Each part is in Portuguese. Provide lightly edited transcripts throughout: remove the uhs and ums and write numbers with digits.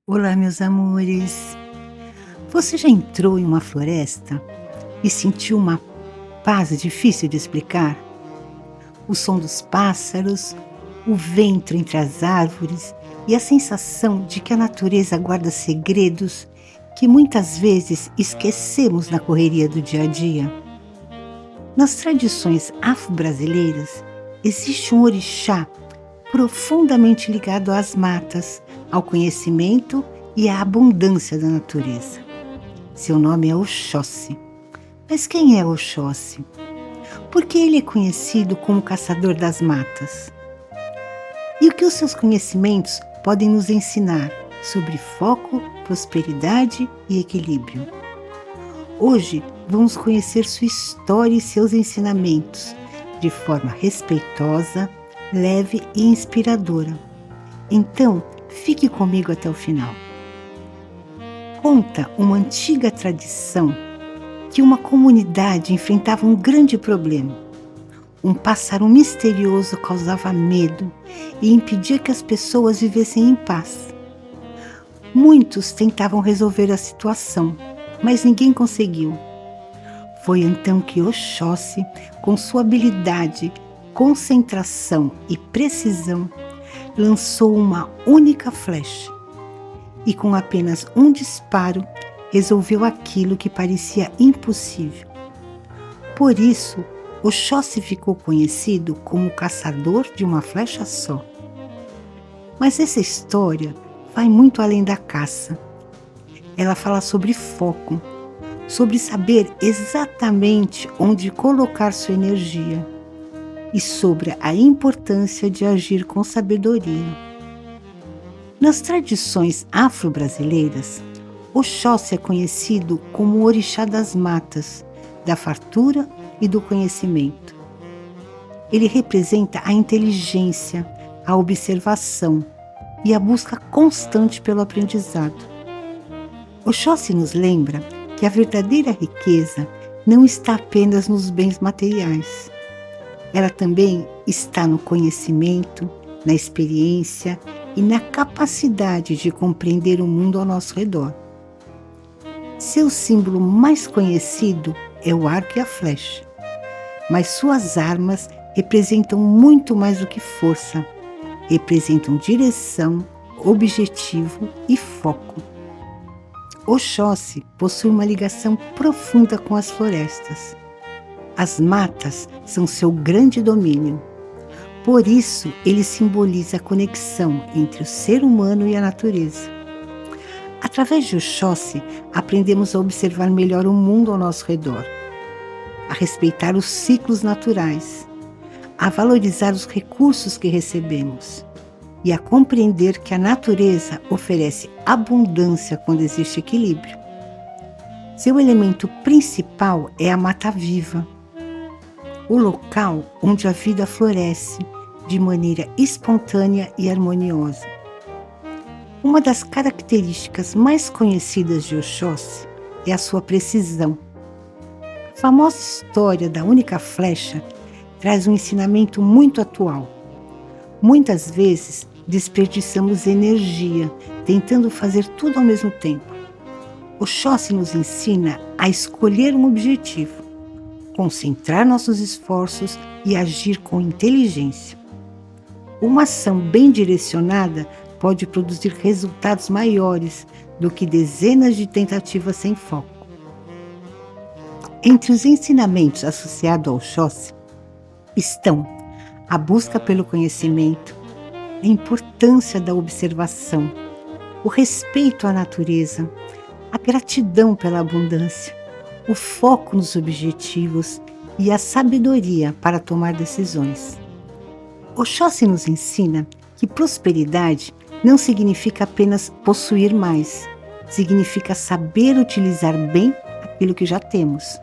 Olá, meus amores. Você já entrou em uma floresta e sentiu uma paz difícil de explicar? O som dos pássaros, o vento entre as árvores e a sensação de que a natureza guarda segredos que muitas vezes esquecemos na correria do dia a dia. Nas tradições afro-brasileiras, existe um orixá profundamente ligado às matas, ao conhecimento e à abundância da natureza. Seu nome é Oxóssi. Mas quem é Oxóssi? Por que ele é conhecido como caçador das matas? E o que os seus conhecimentos podem nos ensinar sobre foco, prosperidade e equilíbrio? Hoje vamos conhecer sua história e seus ensinamentos de forma respeitosa, leve e inspiradora. Então, fique comigo até o final. Conta uma antiga tradição que uma comunidade enfrentava um grande problema. Um pássaro misterioso causava medo e impedia que as pessoas vivessem em paz. Muitos tentavam resolver a situação, mas ninguém conseguiu. Foi então que Oxóssi, com sua habilidade, concentração e precisão, lançou uma única flecha e, com apenas um disparo, resolveu aquilo que parecia impossível. Por isso, Oxóssi ficou conhecido como o caçador de uma flecha só. Mas essa história vai muito além da caça. Ela fala sobre foco, sobre saber exatamente onde colocar sua energia e sobre a importância de agir com sabedoria. Nas tradições afro-brasileiras, Oxóssi é conhecido como o orixá das matas, da fartura e do conhecimento. Ele representa a inteligência, a observação e a busca constante pelo aprendizado. Oxóssi nos lembra que a verdadeira riqueza não está apenas nos bens materiais. Ela também está no conhecimento, na experiência e na capacidade de compreender o mundo ao nosso redor. Seu símbolo mais conhecido é o arco e a flecha, mas suas armas representam muito mais do que força. Representam direção, objetivo e foco. Oxóssi possui uma ligação profunda com as florestas. As matas são seu grande domínio. Por isso, ele simboliza a conexão entre o ser humano e a natureza. Através de Oxóssi, aprendemos a observar melhor o mundo ao nosso redor, a respeitar os ciclos naturais, a valorizar os recursos que recebemos e a compreender que a natureza oferece abundância quando existe equilíbrio. Seu elemento principal é a mata viva, o local onde a vida floresce de maneira espontânea e harmoniosa. Uma das características mais conhecidas de Oxóssi é a sua precisão. A famosa história da única flecha traz um ensinamento muito atual. Muitas vezes desperdiçamos energia tentando fazer tudo ao mesmo tempo. Oxóssi nos ensina a escolher um objetivo, concentrar nossos esforços e agir com inteligência. Uma ação bem direcionada pode produzir resultados maiores do que dezenas de tentativas sem foco. Entre os ensinamentos associados ao Oxóssi estão a busca pelo conhecimento, a importância da observação, o respeito à natureza, a gratidão pela abundância, o foco nos objetivos e a sabedoria para tomar decisões. Oxóssi nos ensina que prosperidade não significa apenas possuir mais, significa saber utilizar bem aquilo que já temos.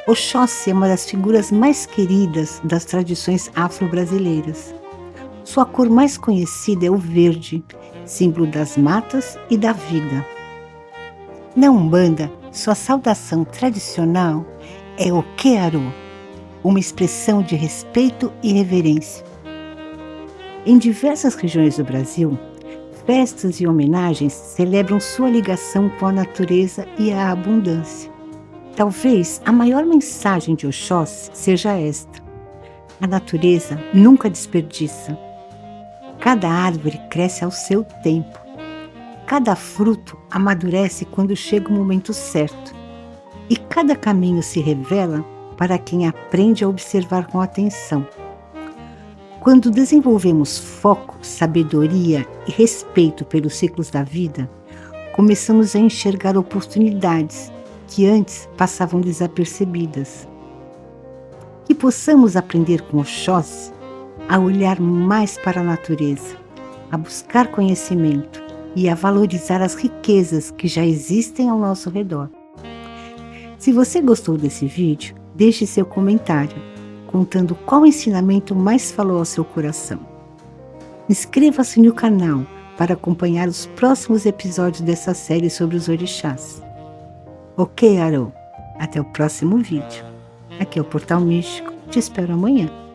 Oxóssi é uma das figuras mais queridas das tradições afro-brasileiras. Sua cor mais conhecida é o verde, símbolo das matas e da vida. Na Umbanda, sua saudação tradicional é o Okearô, uma expressão de respeito e reverência. Em diversas regiões do Brasil, festas e homenagens celebram sua ligação com a natureza e a abundância. Talvez a maior mensagem de Oxóssi seja esta: a natureza nunca desperdiça. Cada árvore cresce ao seu tempo. Cada fruto amadurece quando chega o momento certo. E cada caminho se revela para quem aprende a observar com atenção. Quando desenvolvemos foco, sabedoria e respeito pelos ciclos da vida, começamos a enxergar oportunidades que antes passavam desapercebidas. Que possamos aprender com Oxóssi a olhar mais para a natureza, a buscar conhecimento e a valorizar as riquezas que já existem ao nosso redor. Se você gostou desse vídeo, deixe seu comentário, contando qual ensinamento mais falou ao seu coração. Inscreva-se no canal para acompanhar os próximos episódios dessa série sobre os orixás. Ok, Arô? Até o próximo vídeo. Aqui é o Portal Místico. Te espero amanhã.